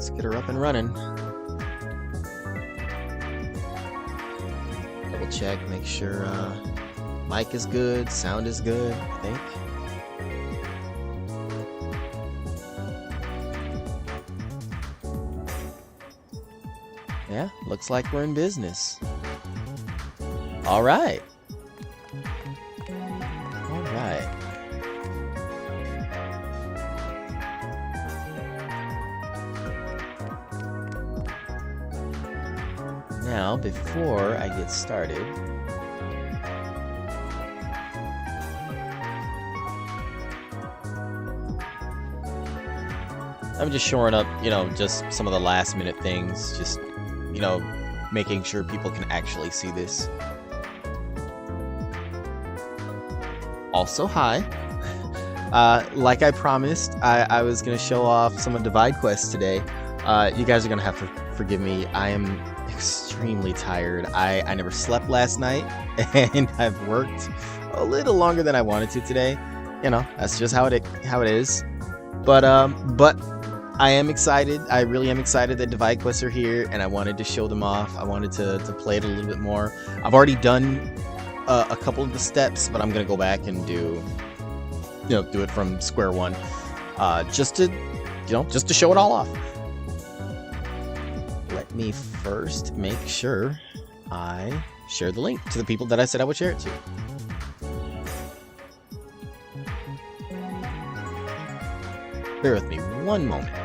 Let's get her up and running. Double check, make sure mic is good, sound is good, I think. Yeah, looks like we're in business. All right. All right. Now, before I get started, I'm just shoring up, just some of the last minute things, just, making sure people can actually see this. Also, hi. Like I promised, I was going to show off some of Divide Quest today. You guys are going to have to forgive me. I am extremely tired. I never slept last night, and I've worked a little longer than I wanted to today. That's just how it is. But I am excited. I really am excited that Divide Quests are here, and I wanted to show them off. I wanted to play it a little bit more. I've already done a couple of the steps, but I'm gonna go back and do it from square one, just to show it all off. Let me first make sure I share the link to the people that I said I would share it to. Bear with me one moment.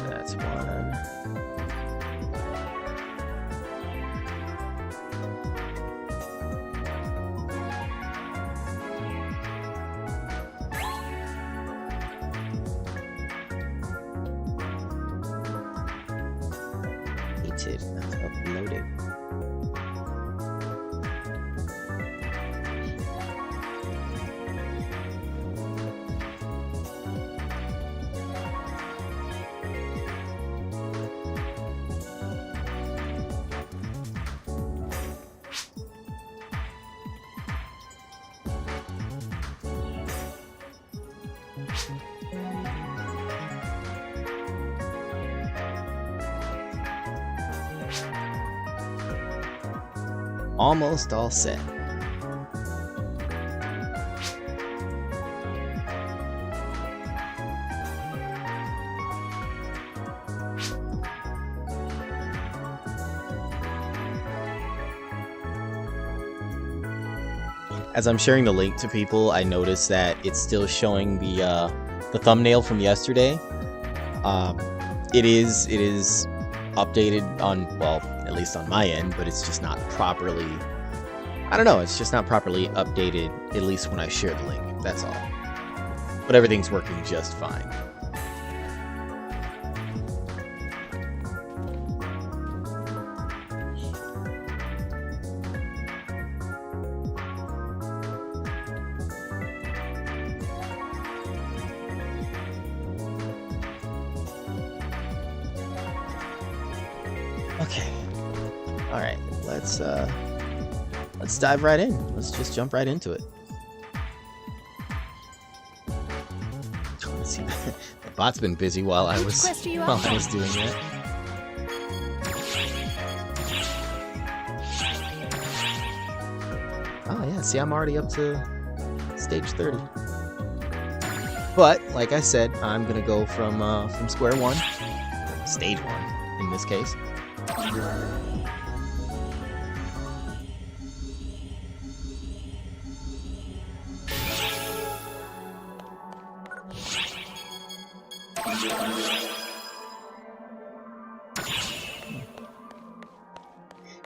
That's one. Completed. That's uploaded. Almost all set. As I'm sharing the link to people, I noticed that it's still showing the thumbnail from yesterday. It is updated on, well, at least on my end, but it's just not properly, I don't know, it's just not properly updated, at least when I share the link, that's all. But everything's working just fine. Okay. All right. Let's dive right in. Let's just jump right into it. Let's see. The bot's been busy while I was doing that. Oh yeah. See, I'm already up to stage 30. But like I said, I'm gonna go from square one, stage one in this case.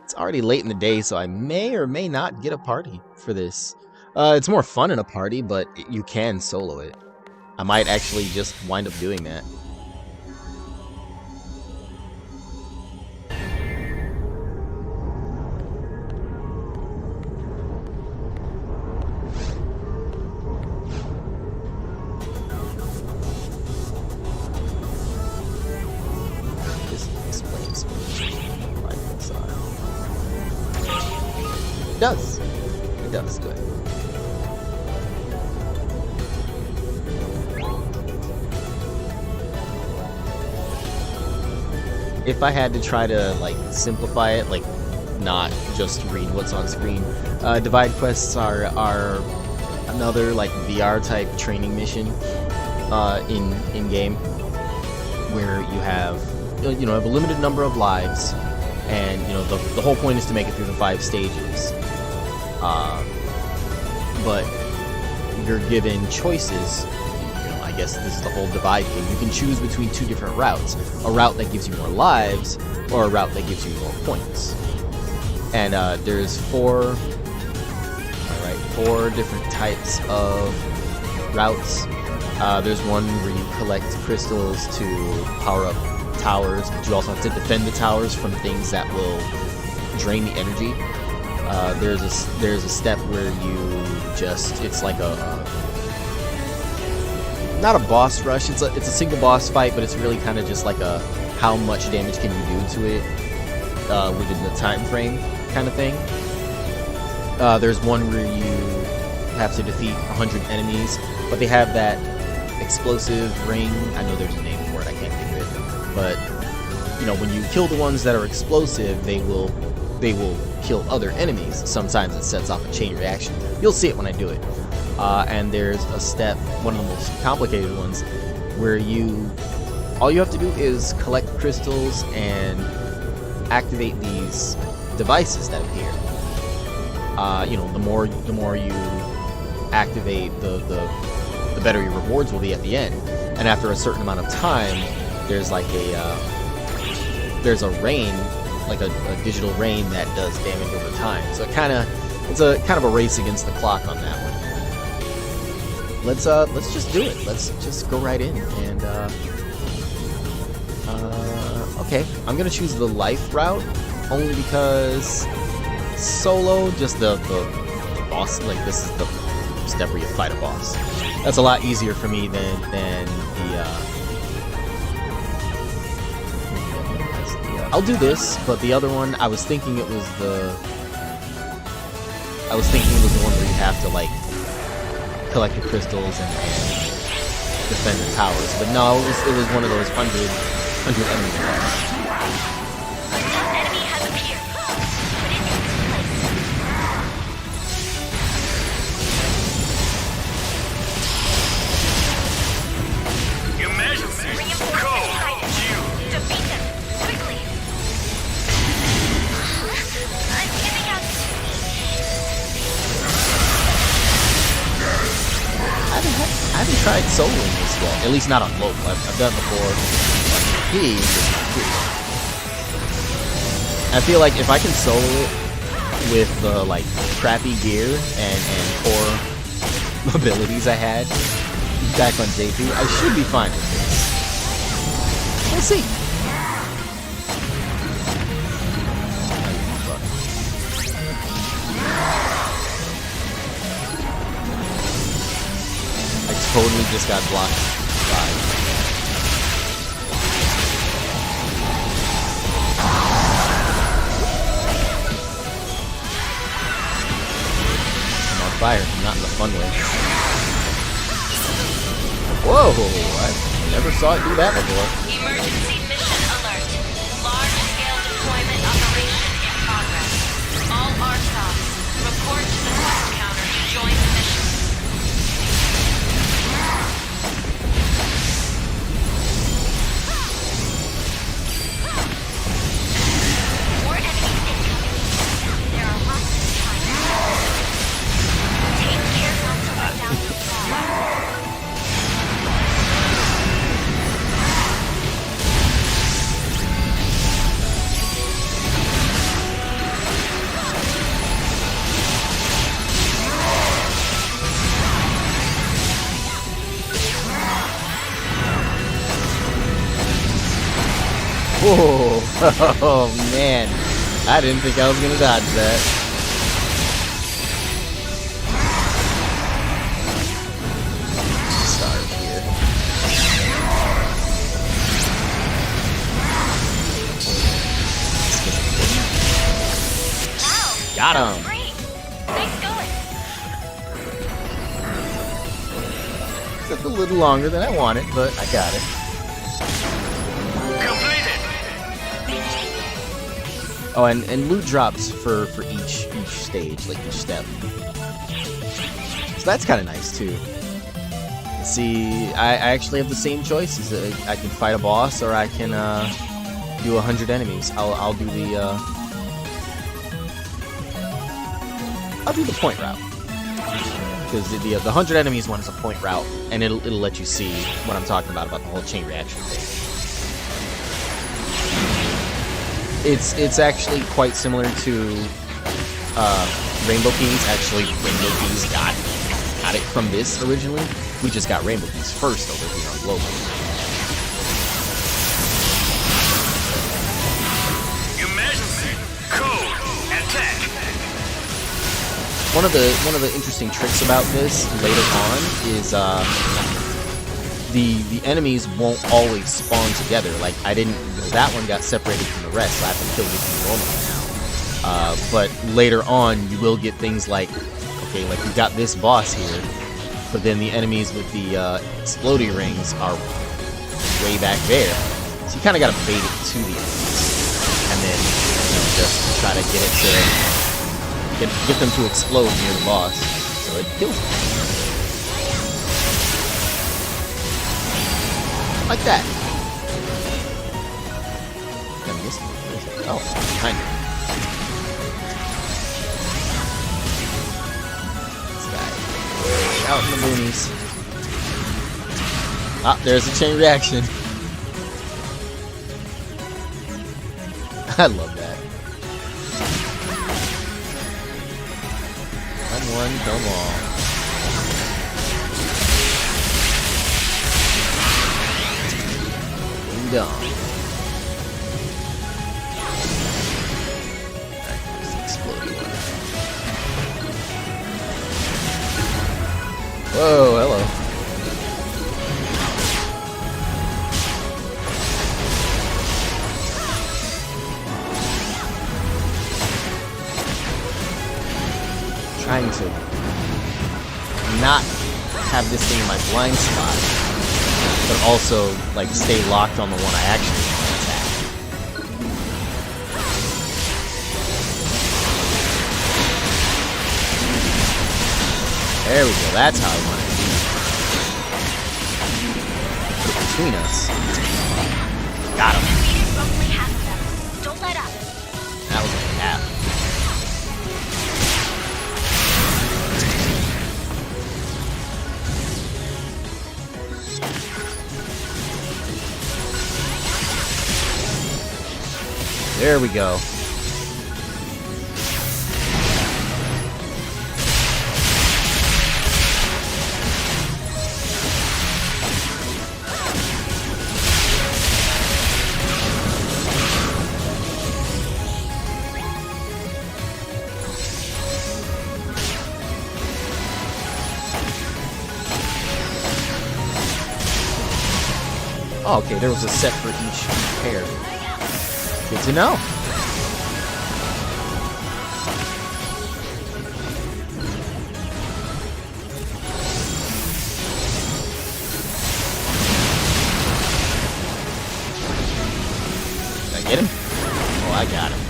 It's already late in the day, so I may or may not get a party for this. It's more fun in a party, but you can solo it. I might actually just wind up doing that. if I had to try to like simplify it, like not just read what's on screen, divide quests are another like VR type training mission in game, where you have have a limited number of lives, and the whole point is to make it through the 5 stages. But you're given choices. I guess this is the whole divide thing. You can choose between 2 different routes: a route that gives you more lives, or a route that gives you more points. And there's 4 different types of routes. There's one where you collect crystals to power up towers, but you also have to defend the towers from things that will drain the energy. There's a step where it's like not a boss rush. It's a single boss fight, but it's really kind of just like a how much damage can you do to it within the time frame kind of thing. There's one where you have to defeat 100 enemies, but they have that explosive ring. I know there's a name for it, I can't think of it. But when you kill the ones that are explosive, they will kill other enemies. Sometimes it sets off a chain reaction. You'll see it when I do it. And there's a step, one of the most complicated ones, where all you have to do is collect crystals and activate these devices that appear. The more you activate, the better your rewards will be at the end. And after a certain amount of time, there's like there's a rain, like a digital rain that does damage over time. So it's a kind of a race against the clock on that one. Let's just do it. Let's just go right in and okay, I'm gonna choose the life route only because solo, just the boss, like this is the step where you fight a boss. That's a lot easier for me than the I'll do this, but the other one I was thinking it was the one where you have to like collect the crystals and defend the towers. But no, it was one of those 100 enemy ones. I haven't tried soloing this yet, at least not on local. I've done it before. I feel like if I can solo it with the like crappy gear and core abilities I had back on J2, I should be fine with this. We'll see. Totally just got blocked by. I'm on fire, not in the fun way. Whoa! I never saw it do that before. Emergency mission alert. Large-scale deployment operation in progress. All RSOCs, report to the quest counter to join the mission. Whoa! Oh man, I didn't think I was gonna dodge that. Start here. Got him. Nice going. Took a little longer than I wanted, but I got it. Oh, and loot drops for each stage, like each step. So that's kind of nice too. See, I actually have the same choices. I can fight a boss, or I can do 100 enemies. I'll do the point route, because the 100 enemies one is a point route, and it'll let you see what I'm talking about the whole chain reaction thing. It's actually quite similar to Rainbow Keys. Actually, Rainbow Keys got it from this originally. We just got Rainbow Keys first over here on Global. Emergency code attack. One of the interesting tricks about this later on is the enemies won't always spawn together. Like that one got separated from the rest, so I have to kill it normally now. But later on, you will get things like, okay, like you got this boss here, but then the enemies with the explodey rings are way back there. So you kind of got to bait it to the enemies, and then just try to get it to get them to explode near the boss, so it kills them. Like that. Oh, behind me. This guy way out in the boonies. Ah, there's a chain reaction. I love that. Come on, come on. Ding dong. Whoa, hello. Trying to not have this thing in my blind spot, but also like stay locked on the one I actually want to attack. There we go, that's how I want it to be. Put it between us. Got him. Roughly half of them. Don't let up. That was only half. There we go. Oh, okay, there was a set for each pair. Good to know. Did I get him? Oh, I got him.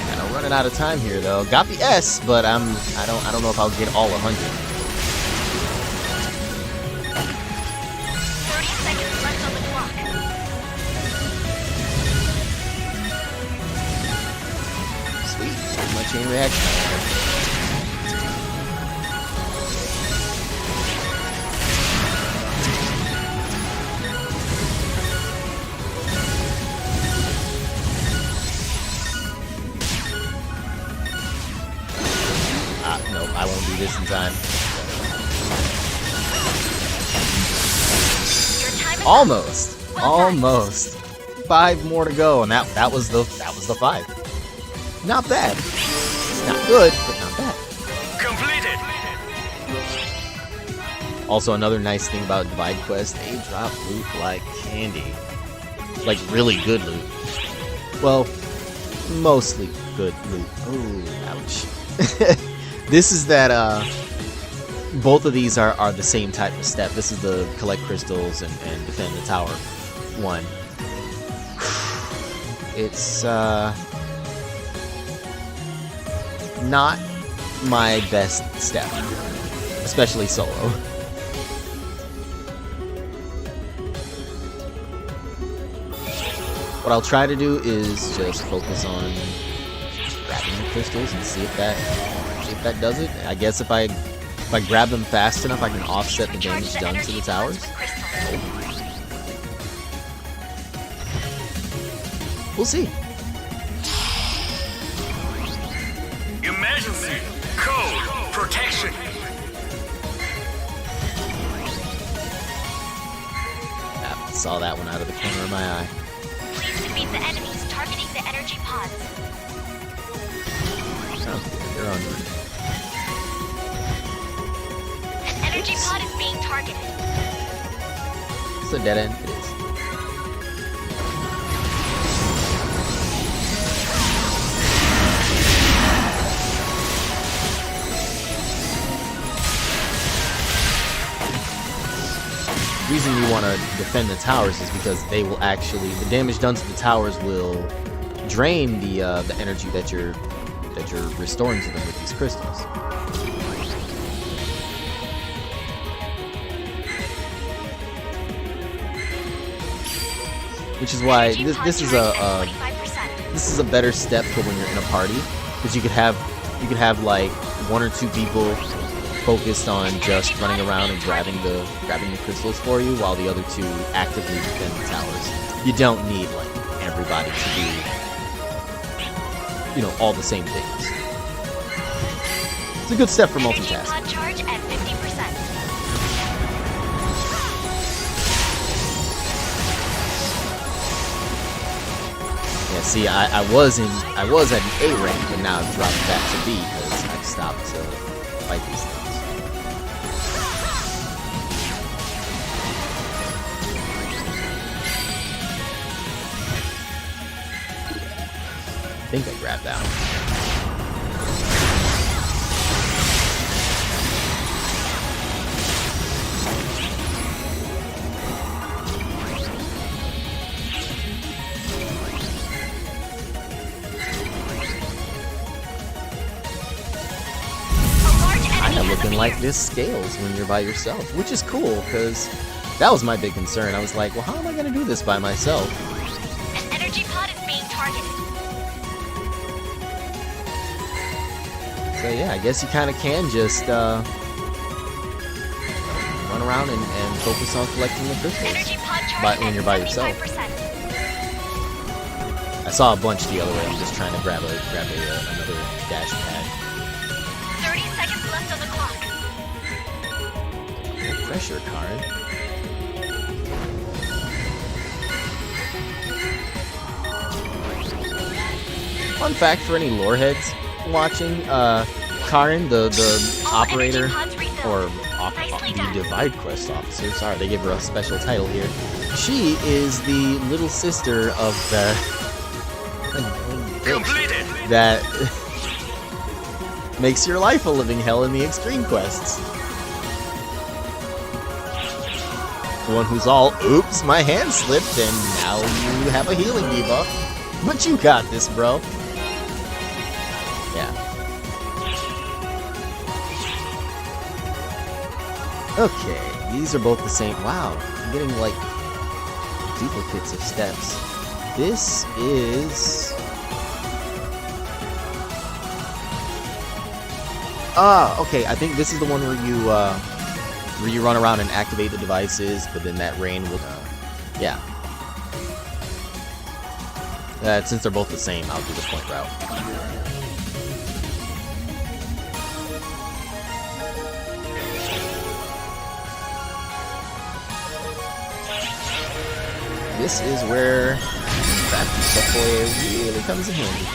Kind of running out of time here, though. Got the S, but I don't know if I'll get all 100. 30 seconds left on the clock. Sweet. Pretty much chain reaction. Nope, I won't do this in time. Your time is Almost. Well done. Almost. 5 more to go, and that was the 5. Not bad. It's not good, but not bad. Completed. Also, another nice thing about Divide Quest, they drop loot like candy. Like really good loot. Well, mostly good loot. Ooh, ouch. This is that both of these are the same type of step. This is the collect crystals and defend the tower one. it's not my best step, especially solo. What I'll try to do is just focus on grabbing the crystals and see if that does it. I guess if I grab them fast enough, I can offset the damage done to the towers. We'll see. Emergency! Code! Protection! Saw that one out of the corner of my eye. Please defeat the enemies targeting the energy pods. Sounds good. They're on route. An energy pod is being targeted. It's a dead end. It is. The reason you want to defend the towers is because they will actually, the damage done to the towers will drain the energy that you're restoring to them with these crystals. Which is why this is a better step for when you're in a party, because you could have like 1 or 2 people focused on just running around and grabbing the crystals for you, while the other 2 actively defend the towers. You don't need like everybody to do, you know, all the same things. It's a good step for multitasking. Pod charge at 50%. Yeah, see, I was at an A rank, but now I've dropped back to B because I've stopped to fight these things. I think I grabbed that one. Kind of looking like this scales when you're by yourself, which is cool, because that was my big concern. I was like, well, how am I going to do this by myself? An energy pod is being targeted. So yeah, I guess you kind of can just run around and focus on collecting the crystals Energy pod charge when you're by yourself. 75%. I saw a bunch the other way. I'm just trying to grab another dash pad. 30 seconds left on the clock. No pressure card. Fun fact for any lore heads watching, Karin, the operator, or the Divide Quest officer, sorry, they give her a special title here. She is the little sister of the Completed! that makes your life a living hell in the extreme quests. The one who's all, oops, my hand slipped and now you have a healing debuff. But you got this, bro. Yeah. Okay, these are both the same. Wow, I'm getting like duplicates of steps. This is... okay, I think this is the one where you run around and activate the devices, but then that rain will, yeah. Since they're both the same, I'll do the point route. This is where crafty stuff really comes in handy.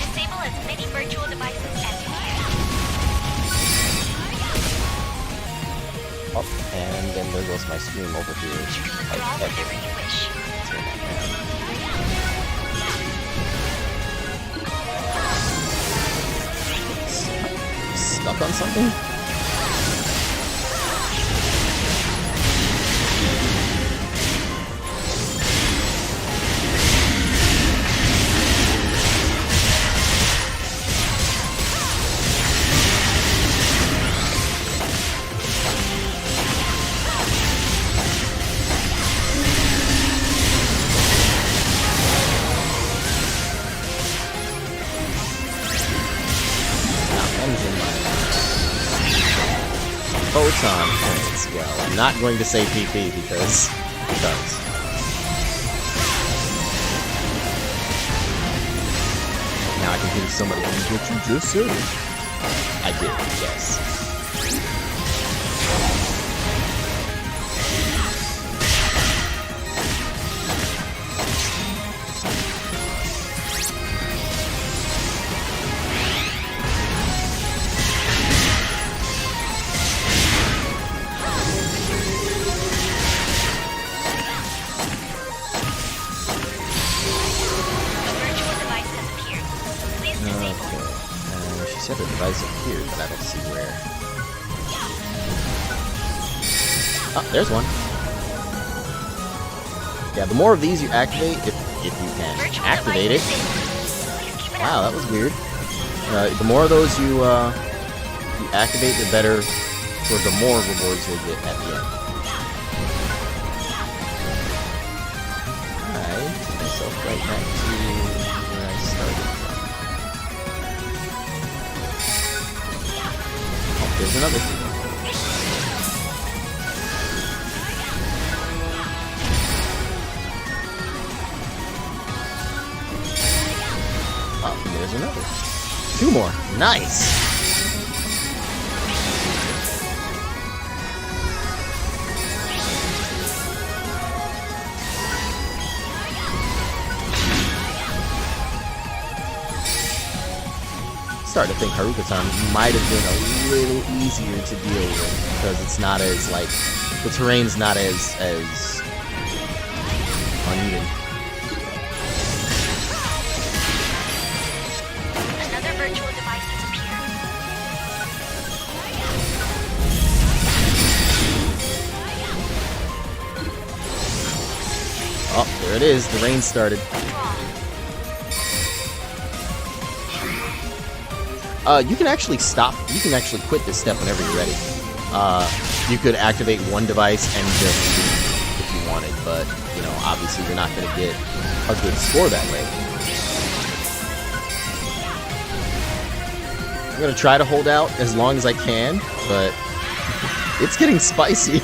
Disable as many virtual devices as you can. Oh, and then there goes my stream over here. You can withdraw whenever you wish. Turn that down. Stuck on something? Proton points. Well, I'm not going to say PP because. Now I can hear somebody what you just said. I did, yes. She said her device appeared, but I don't see where. Oh, there's one. Yeah, the more of these you activate, if you can activate it. Wow, that was weird. The more of those you activate, the better, or the more rewards you'll get at the end. Alright, take myself right back to where I started from. Oh, there's another. Oh, and there's another. 2 more. Nice! Starting to think Haruka-san might have been a little easier to deal with because it's not as, like, the terrain's not as uneven. Another virtual device has appeared. Oh, there it is. The rain started. You can actually stop. You can actually quit this step whenever you're ready. You could activate one device and just leave if you wanted, but you know, obviously, you're not going to get a good score that way. I'm going to try to hold out as long as I can, but it's getting spicy.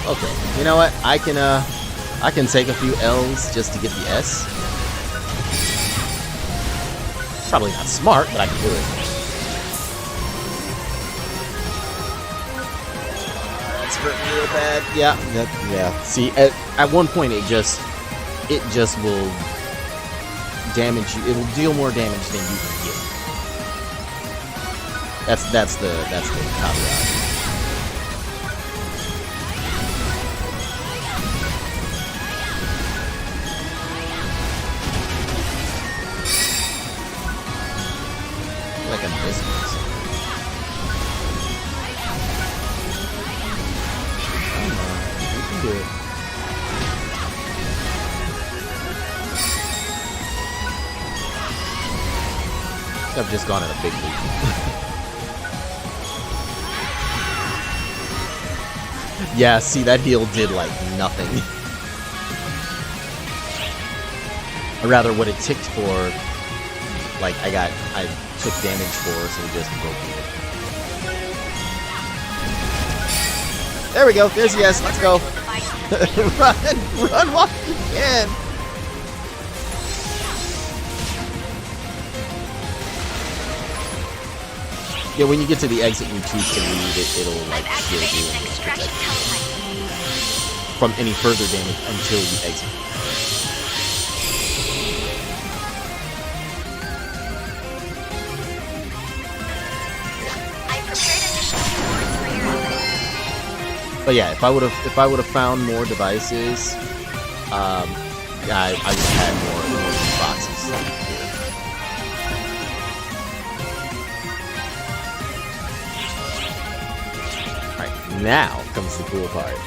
Okay, you know what? I can take a few L's just to get the S. Probably not smart, but I can do it. That's hurting real bad. Yeah, yeah. See, at one point it just will damage you. It will deal more damage than you can get. That's the caveat. Like I'm missing something. Come on, you can do it. I've just gone in a big leap. Yeah, see, that heal did like nothing. Or rather, what it ticked for, like I took damage for, so it just broke me. There we go. There's the S. Let's go. Run while you can. Yeah, when you get to the exit and you choose to leave it, it'll like shield you and protect you from any further damage until you exit. But yeah, if I would have found more devices, I just had more boxes. Alright, now comes the cool part.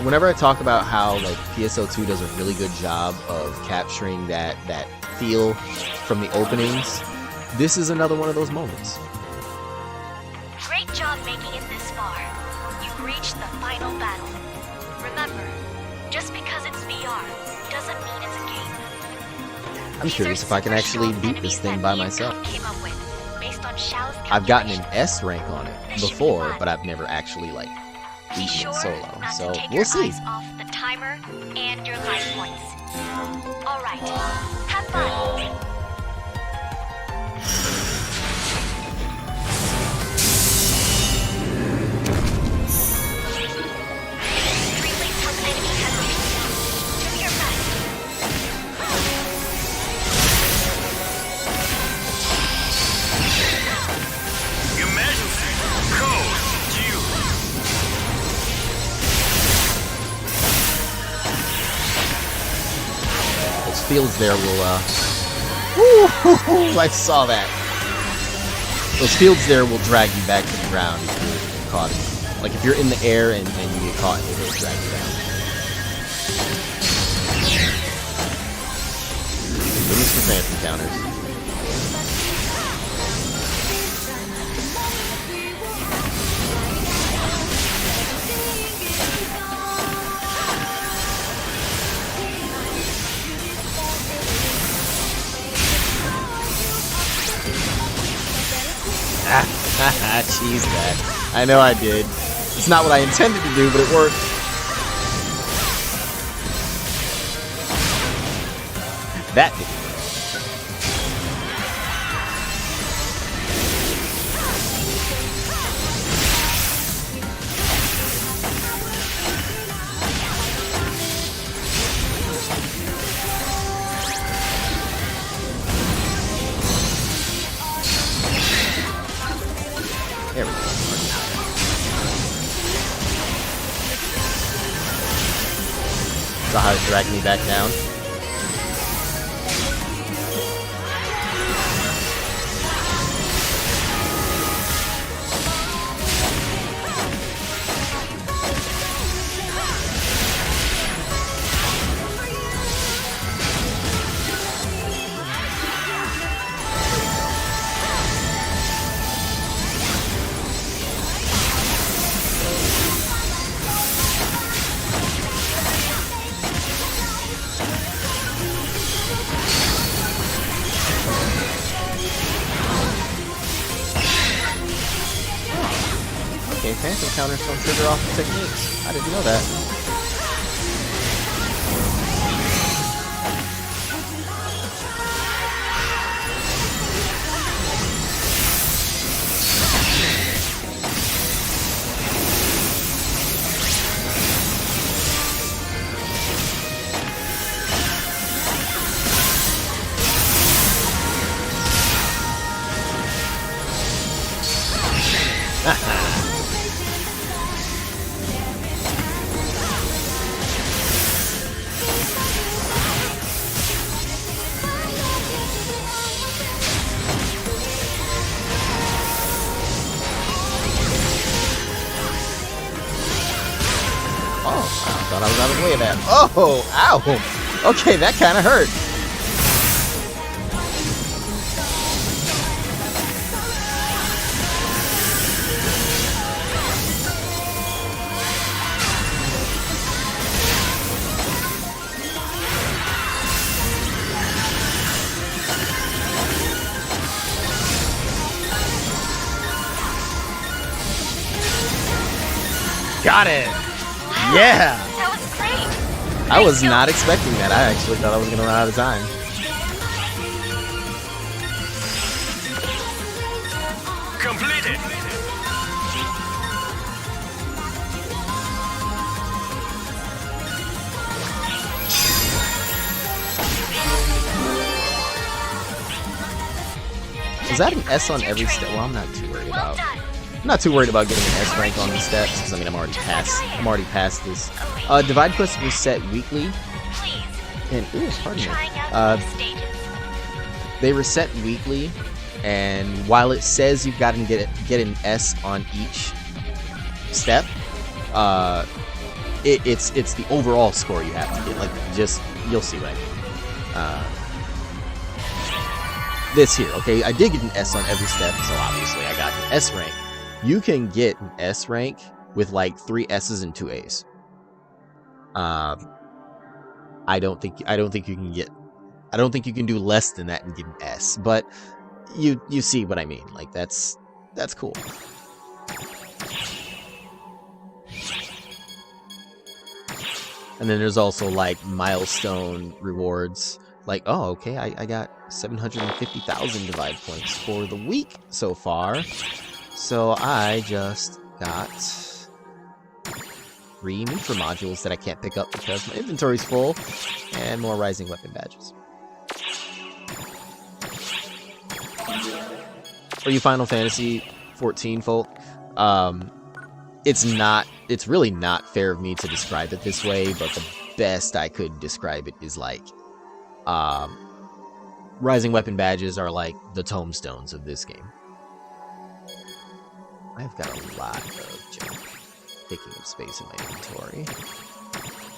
Whenever I talk about how like PSO2 does a really good job of capturing that feel from the openings, this is another one of those moments. Great job making it this far. You've reached the final battle. Remember, just because it's VR doesn't mean it's a game. I'm curious if I can actually beat this thing by myself. I've gotten an S rank on it before, but I've never actually like Be beaten sure it solo. not So to take we'll your see. eyes off the timer and your life points. All right, have fun. Three links with enemy has been. Do your best. Emergency. Code. Due. Those fields there will Ooh, I saw that. Those fields there will drag you back to the ground if you're caught. Like if you're in the air and you get caught, it will drag you down. Goodness for fancy counters. Cheese that. I know I did. It's not what I intended to do, but it worked. That did. There we go. Saw how it dragged me back down. Okay, phantom counters don't trigger off the techniques. I didn't know that. I thought I was out of the way of that. Oh, ow. Okay, that kind of hurt. Got it. Yeah. That was great. I was not expecting that. I actually thought I was going to run out of time. Completed. Was that an S on every step? Well, I'm not too worried Well about. done. I'm not too worried about getting an S rank on these steps because I mean I'm already past this. Divide quests were set weekly, Please, and ooh, pardon me. trying out new stages. They were set weekly, and while it says you've got to get an S on each step, it's the overall score you have to get. Like, just you'll see what I mean. This here, okay, I did get an S on every step, so obviously I got an S rank. You can get an S rank with like 3 S's and 2 A's. I don't think you can get. I don't think you can do less than that and get an S, but you see what I mean. Like that's cool. And then there's also like milestone rewards. Like, oh, okay, I got 750,000 divide points for the week so far. So I just got 3 Mitra modules that I can't pick up because my inventory's full, and more rising weapon badges. For you Final Fantasy 14 folk, it's really not fair of me to describe it this way, but the best I could describe it is like, rising weapon badges are like the tombstones of this game. I've got a lot of junk taking up space in my inventory.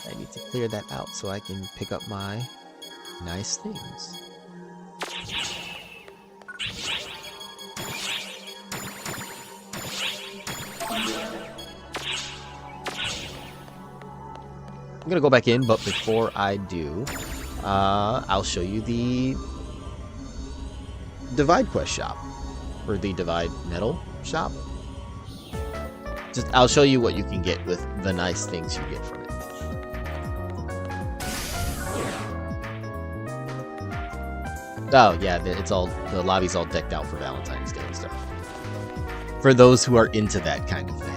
I need to clear that out so I can pick up my nice things. I'm gonna go back in, but before I do, I'll show you the Divide Quest shop, or the Divide Metal shop. I'll show you what you can get with the nice things you get from it. Oh yeah, the lobby's all decked out for Valentine's Day and stuff. For those who are into that kind of thing.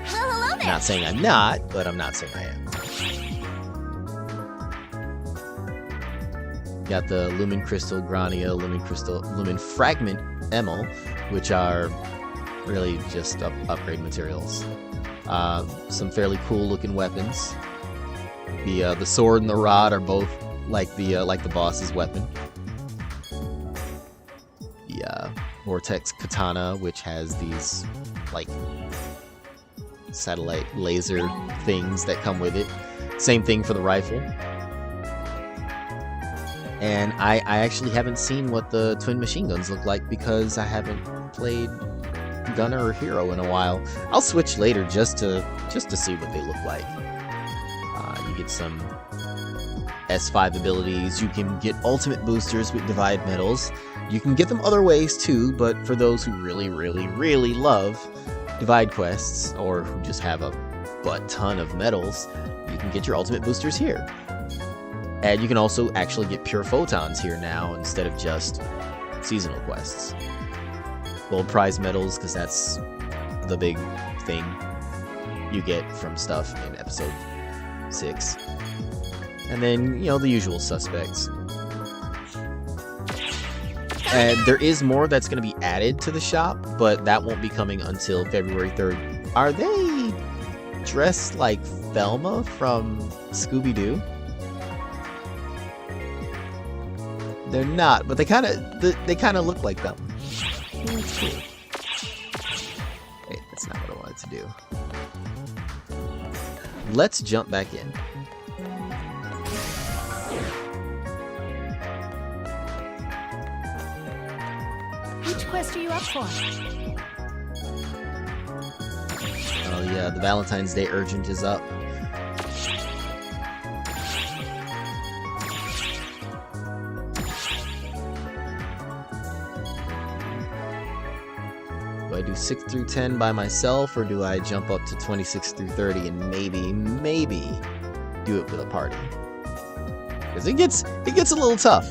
Well, hello there. Not saying I'm not, but I'm not saying I am. Got the Lumen Crystal Grania, Lumen Fragment Emil, which are really just upgrade materials. Some fairly cool looking weapons. The sword and the rod are both like the boss's weapon. The Vortex Katana, which has these like satellite laser things that come with it. Same thing for the rifle. And I actually haven't seen what the twin machine guns look like because I haven't played Gunner or Hero in a while. I'll switch later just to see what they look like. You get some S5 abilities. You can get ultimate boosters with Divide medals. You can get them other ways too, but for those who really, really, really love Divide quests, or who just have a butt ton of medals, you can get your ultimate boosters here. And you can also actually get pure photons here now instead of just seasonal quests. Gold prize medals, because that's the big thing you get from stuff in episode 6. And then, you know, the usual suspects. And there is more that's going to be added to the shop, but that won't be coming until February 3rd. Are they dressed like Velma from Scooby-Doo? They're not, but they kind of look like them. That's cool. Wait, that's not what I wanted to do. Let's jump back in. Which quest are you up for? Oh yeah, the Valentine's Day Urgent is up. Do I do 6 through 10 by myself, or do I jump up to 26 through 30 and maybe do it with a party? Because it gets a little tough.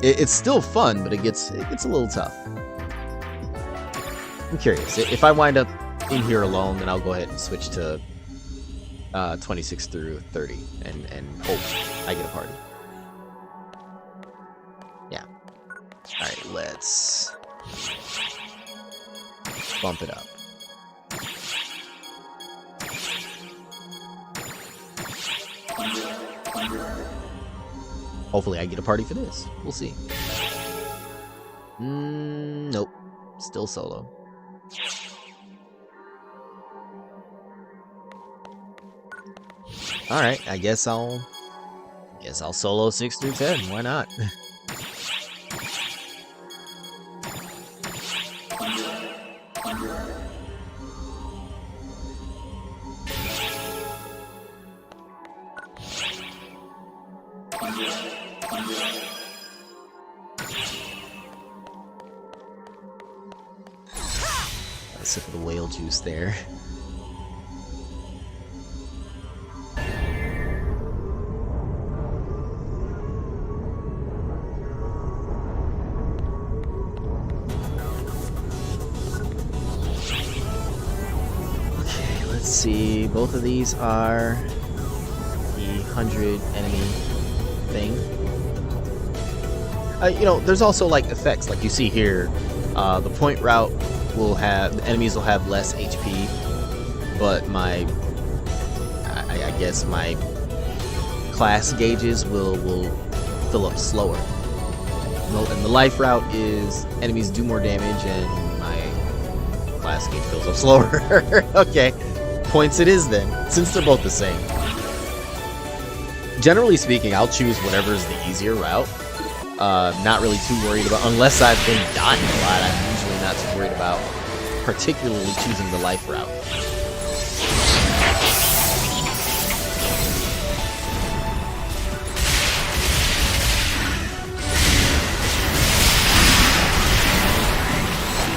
It's still fun, but it gets a little tough. I'm curious. If I wind up in here alone, then I'll go ahead and switch to 26 through 30 and hope I get a party. let's bump it up. Hopefully I get a party for this. We'll see. Nope. Still solo. Alright, I guess I'll solo 6 through 10. Why not? A sip of the whale juice there. Okay, let's see. Both of these are the 100 enemy thing. You know, there's also like effects, like you see here. The point route will have, the enemies will have less HP, but I guess my class gauges will fill up slower. And the life route is enemies do more damage and my class gauge fills up slower. Okay, points it is then, since they're both the same. Generally speaking, I'll choose whatever's the easier route. Not really too worried about, unless I've been dying a lot, I'm usually not too worried about particularly choosing the life route.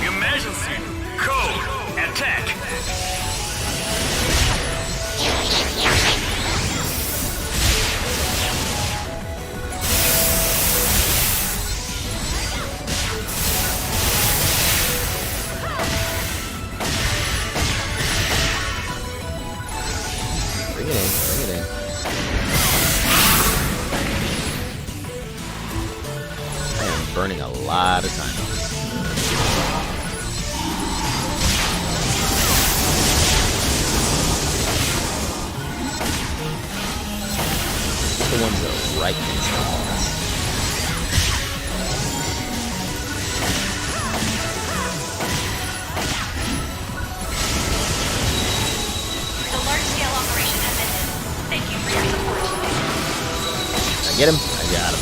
Emergency. Code. Attack. Bring it in. I am burning a lot of time. The ones that are right against the walls. The large-scale operation has ended. Thank you for your support. Did I get him? I got him.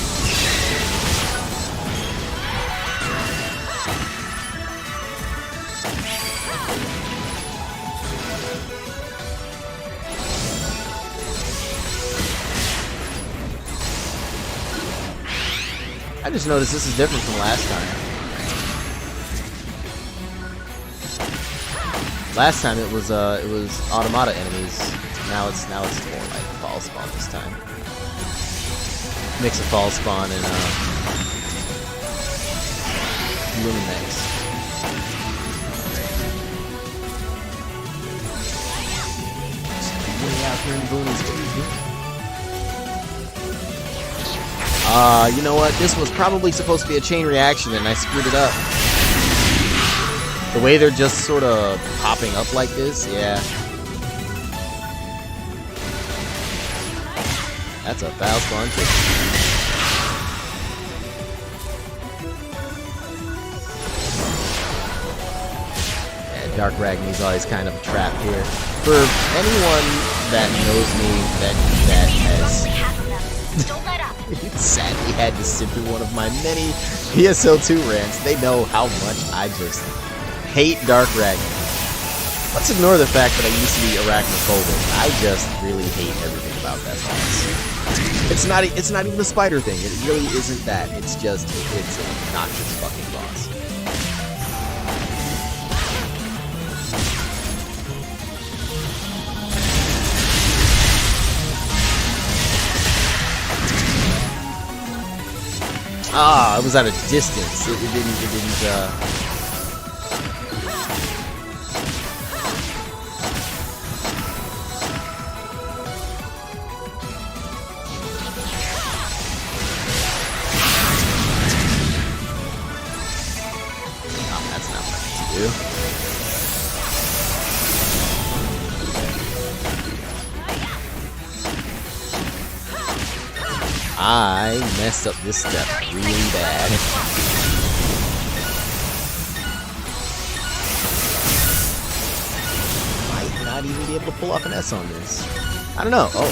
I just noticed this is different from last time. Last time it was automata enemies. Now it's more like fall spawn this time. Mix of fall spawn and Luminex. Way out here in the boonies too. You know what? This was probably supposed to be a chain reaction and I screwed it up. The way they're just sort of popping up like this, yeah. That's a foul spawn trick. Yeah, Dark Ragni's always kind of a trap here. For anyone that knows me that has... Don't let up. sadly had to sit through one of my many PSO2 rants, they know how much I just hate Dark Ragni. Let's ignore the fact that I used to be arachnophobic. I just really hate everything about that boss. It's not even the spider thing. It really isn't that. It's just it's an obnoxious fucking boss. Ah, it was at a distance. It didn't. That's not what I need to do. I messed up this step really bad. Might not even be able to pull off an S on this. I don't know. Oh.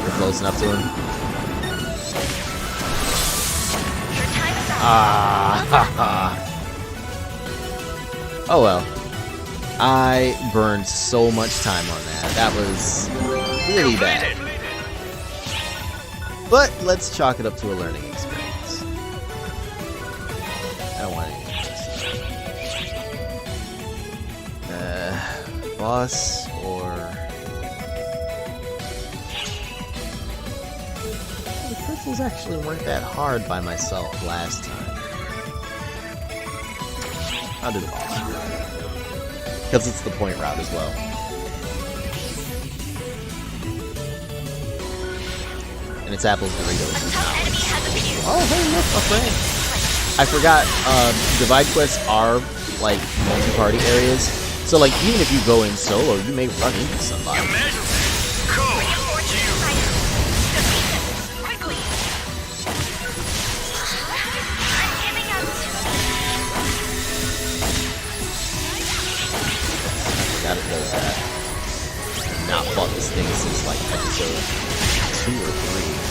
We're close enough to him. Oh well. I burned so much time on that. That was really bad. But let's chalk it up to a learning experience. I don't want any boss or... The crystals actually weren't that hard by myself last time. I'll do the boss. Because it's the point route as well. And it's apples, Doritos, and not. Oh, hey, look, a friend. I forgot, divide quests are, like, multi-party areas. So, like, even if you go in solo, you may run into somebody. That it does that. I've not fought this thing since like episode 2 or 3.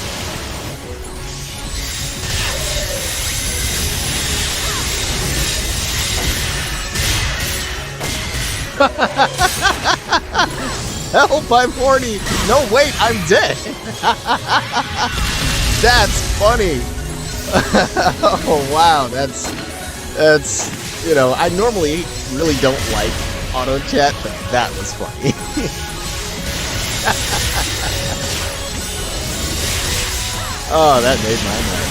Help, I'm horny! No, wait, I'm dead! That's funny! Oh, wow, that's, you know, I normally really don't like auto chat, but that was funny. Oh, that made my night.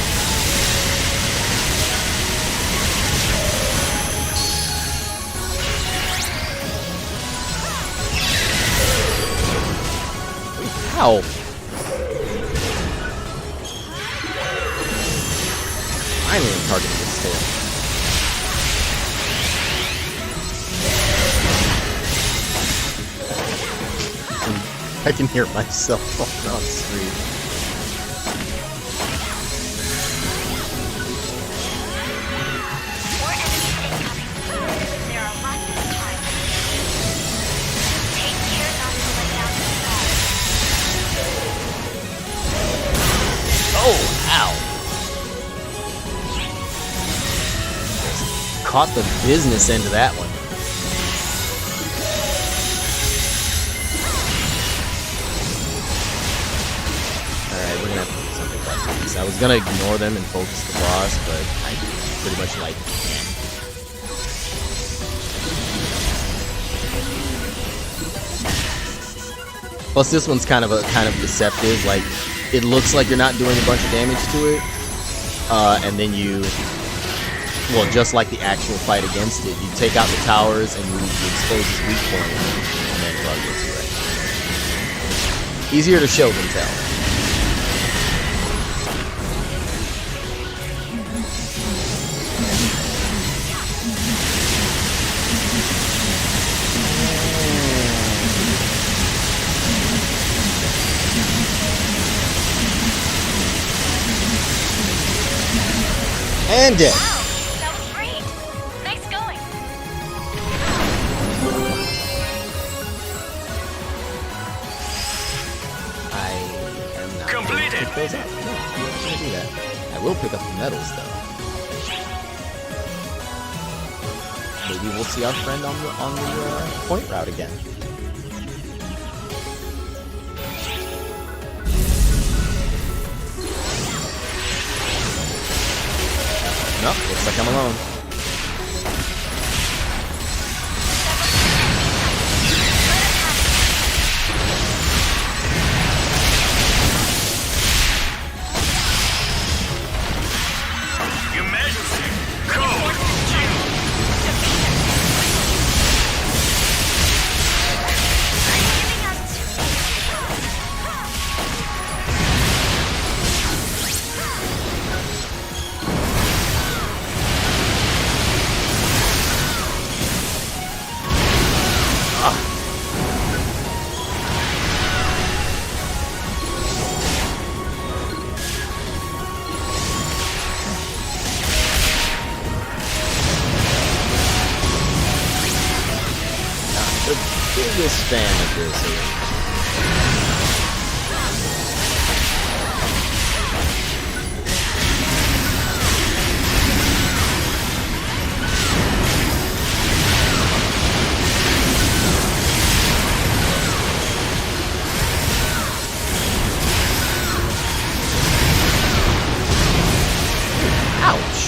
Ow. Finally I'm targeting this tail. I can hear myself on screen. More enemies incoming. There are lots of time. Take care not to let down the guard. Oh, ow. Caught the business end of that one. I was gonna ignore them and focus the boss, but I pretty much like can't. Plus, this one's kind of deceptive. Like, it looks like you're not doing a bunch of damage to it, and then you, well, just like the actual fight against it, you take out the towers and you expose its weak point, and then run into it. Easier to show than tell. And dead. Wow, that was great. Nice going. I am not Completed. going to pick those up. No, I'm not going to do that. I will pick up the medals, though. Maybe we'll see our friend on the point route again. Nope, looks like I'm alone. Your Majesty, code. biggest fan of this arena. Ouch!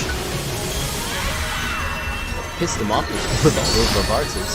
Pissed him off with all those reverses.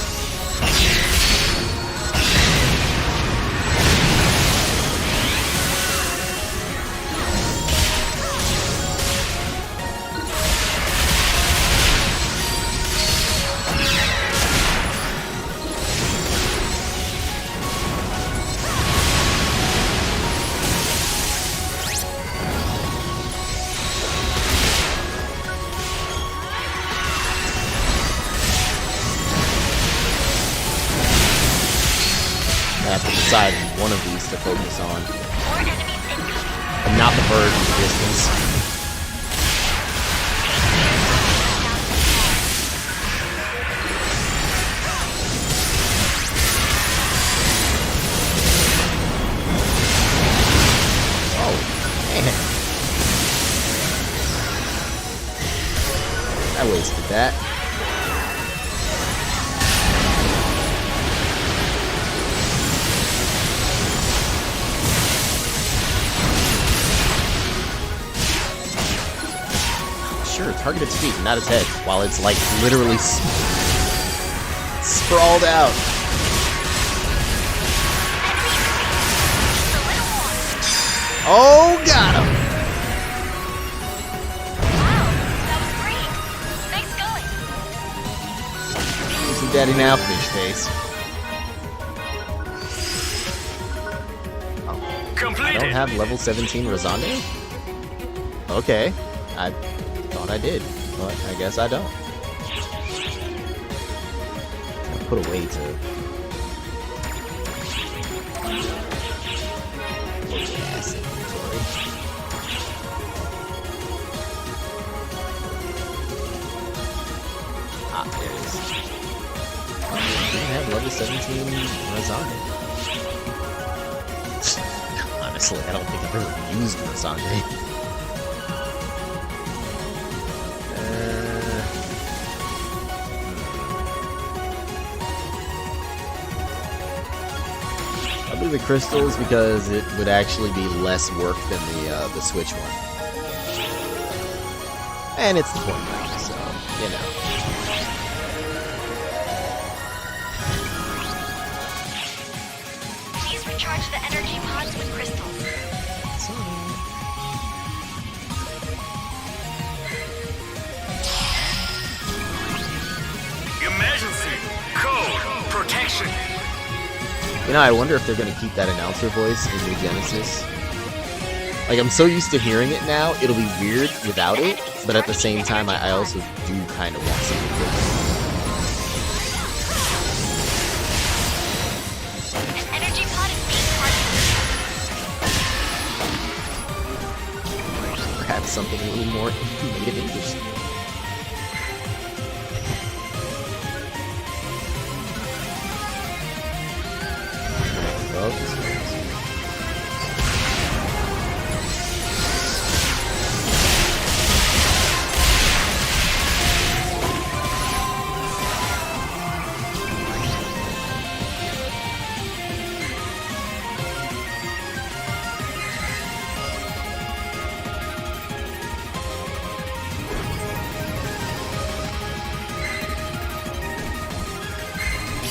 I have to decide one of these to focus on. More enemies incoming. And not the bird in the distance. Oh, man. I wasted that. Sure, target its feet, not its head, while it's like literally sprawled out. Oh, got him! Wow, that was great. Nice going. Easy daddy now, fish face. I Completed. don't have level 17 Razande? Okay, I thought I did, but I guess I don't. I'll put away to... Yes, inventory. Ah, there it is. I didn't have level 17 Razande. Honestly, I don't think I've ever used Razande. I'll do the crystals because it would actually be less work than the Switch one. And it's the point now, so, you know. Please recharge the energy pods with crystals. Emergency. Code. Protection. You know, I wonder if they're going to keep that announcer voice in New Genesis. Like, I'm so used to hearing it now, it'll be weird without it, but at the same time, I also do kind of want something different. An energy pod is being targeted. Perhaps something a little more native English.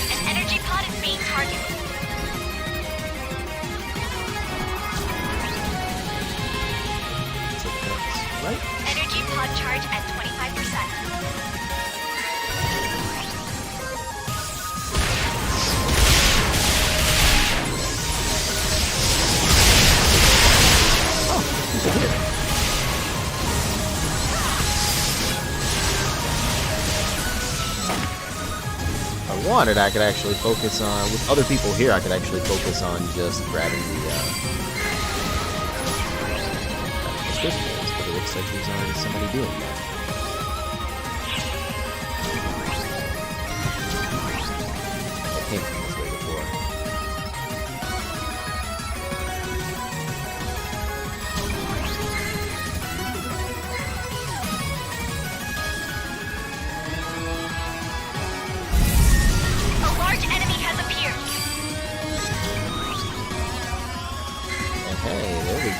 An energy pod is being targeted. Right? Energy pod charge at 25%. If I wanted, I could actually focus on, with other people here, I could actually focus on just grabbing the crystals, but it looks like there's already somebody doing that. I came from this way before.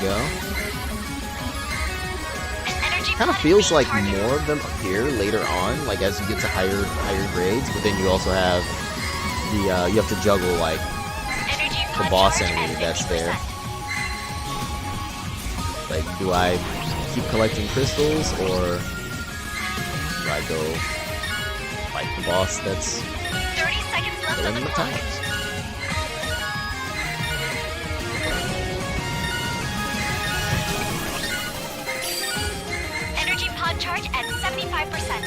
go. An energy Kind of pod is feels being like targeted. more of them appear later on, like as you get to higher grades. But then you also have the you have to juggle like Energy the pod boss charge enemy at that's 50%. there. Like, do I keep collecting crystals or do I go fight the boss that's 30 seconds left on killing the the clock. times? Energy pod charge at 75%.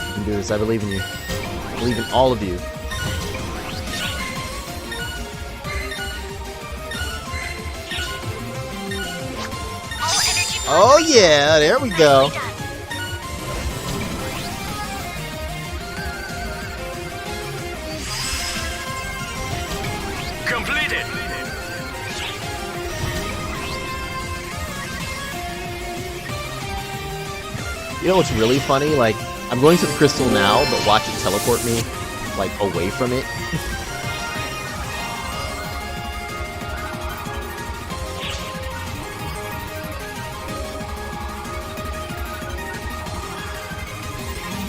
You can do this. I believe in you. I believe in all of you. All energy pods Oh are yeah, there we go. nicely done. Completed. You know what's really funny? Like, I'm going to the crystal now, but watch it teleport me, like, away from it.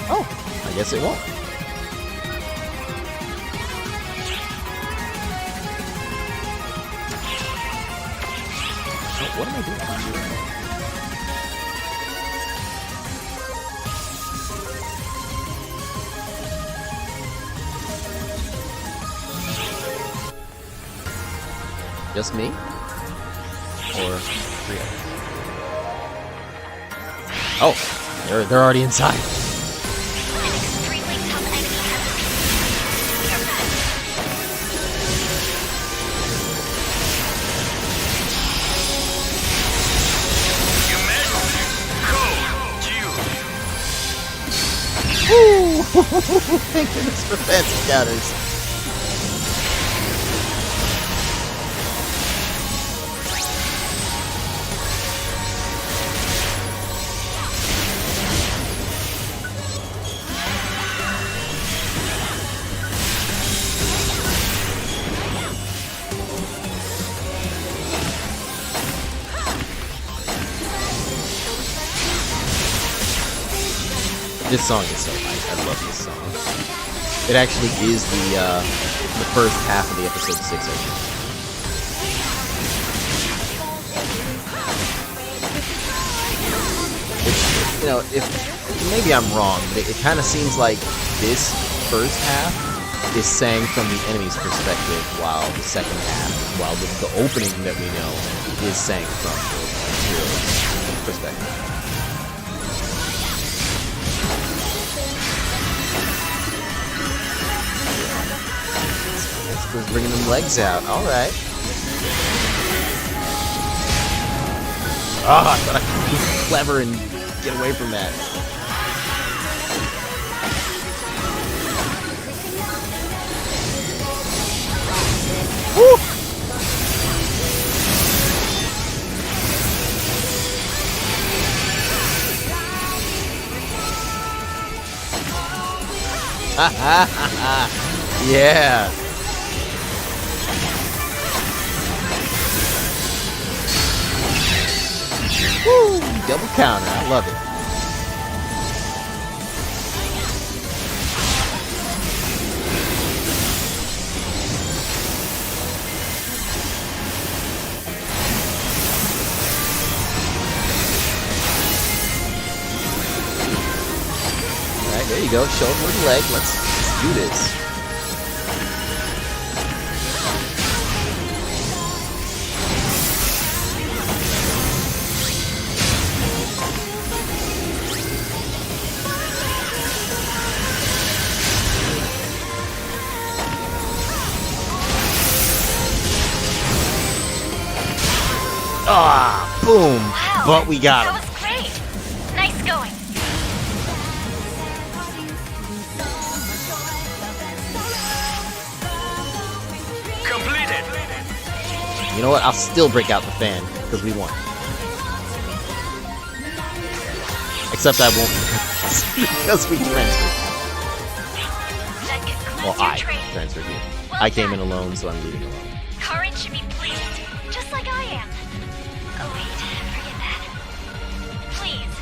Oh, I guess it won't. Oh, what am I doing? Just me? Or three others? Oh, they're already inside. An extremely tough enemy has appeared. We are back. Your Majesty. Code. Q. Woo! Thank goodness for fancy counters. This song is so nice. I love this song. It actually is the first half of the episode 6 opening. It's, you know, if maybe I'm wrong, but it kind of seems like this first half is sang from the enemy's perspective, while the second half, while the opening that we know is sang from the hero's perspective. Let's bringing them legs out. All right. Ah, I thought I could be clever and get away from that. Woo! Ha ha ha ha! Yeah. Woo! Double counter. I love it. Alright, there you go. Show him with the leg. Let's do this. Ah, boom! Wow. But we got That him. was great. Nice going. Completed. You know what? I'll still break out the fan because we won. Except I won't because we transferred. That concludes Well, your I training. transferred you. Well I came in done. alone, so I'm leaving alone. Karin should be pleased, just like I am. Oh wait, forget that. Please,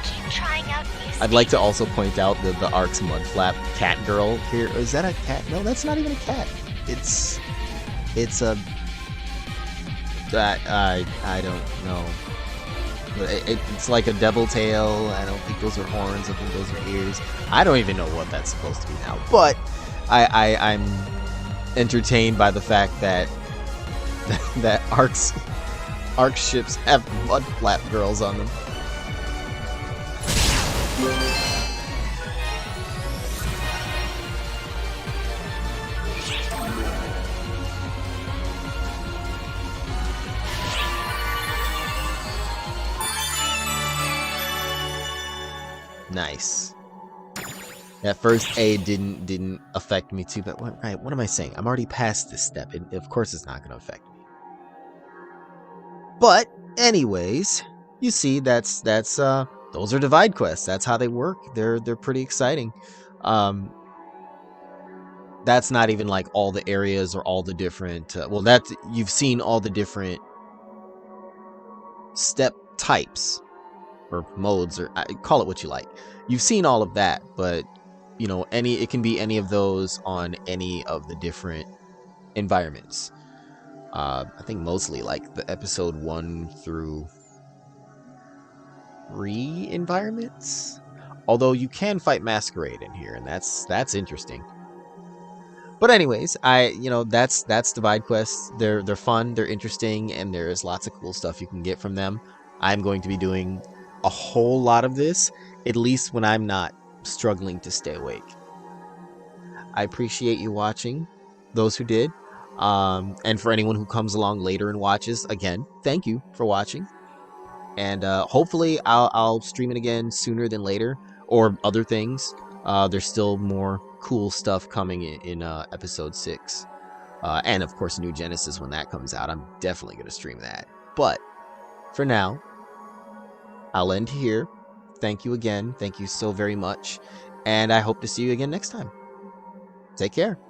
keep trying out new I'd like to also point out the Ark's Mudflap cat girl here. Is that a cat? No, that's not even a cat. It's a that I don't know. It's like a devil tail. I don't think those are horns. I think those are ears. I don't even know what that's supposed to be now. But I'm entertained by the fact that that Ark's ships have Mudflap girls on them. Nice. That first A didn't affect me too, but what am I saying? I'm already past this step. Of course it's not going to affect me. But anyways, you see that's those are divide quests. That's how they work. They're pretty exciting. That's not even like all the areas or all the different well, that you've seen all the different step types or modes, or call it what you like. You've seen all of that, but you know, it can be any of those on any of the different environments. I think mostly like the episode 1 through 3 environments. Although you can fight Masquerade in here, and that's interesting. But anyways, that's Divide quests. They're fun, they're interesting, and there's lots of cool stuff you can get from them. I'm going to be doing a whole lot of this, at least when I'm not struggling to stay awake. I appreciate you watching, those who did, and for anyone who comes along later and watches, again, thank you for watching. And hopefully I'll stream it again sooner than later, or other things. There's still more cool stuff coming in episode 6, and of course New Genesis when that comes out. I'm definitely going to stream that. But for now, I'll end here. Thank you again. Thank you so very much. And I hope to see you again next time. Take care.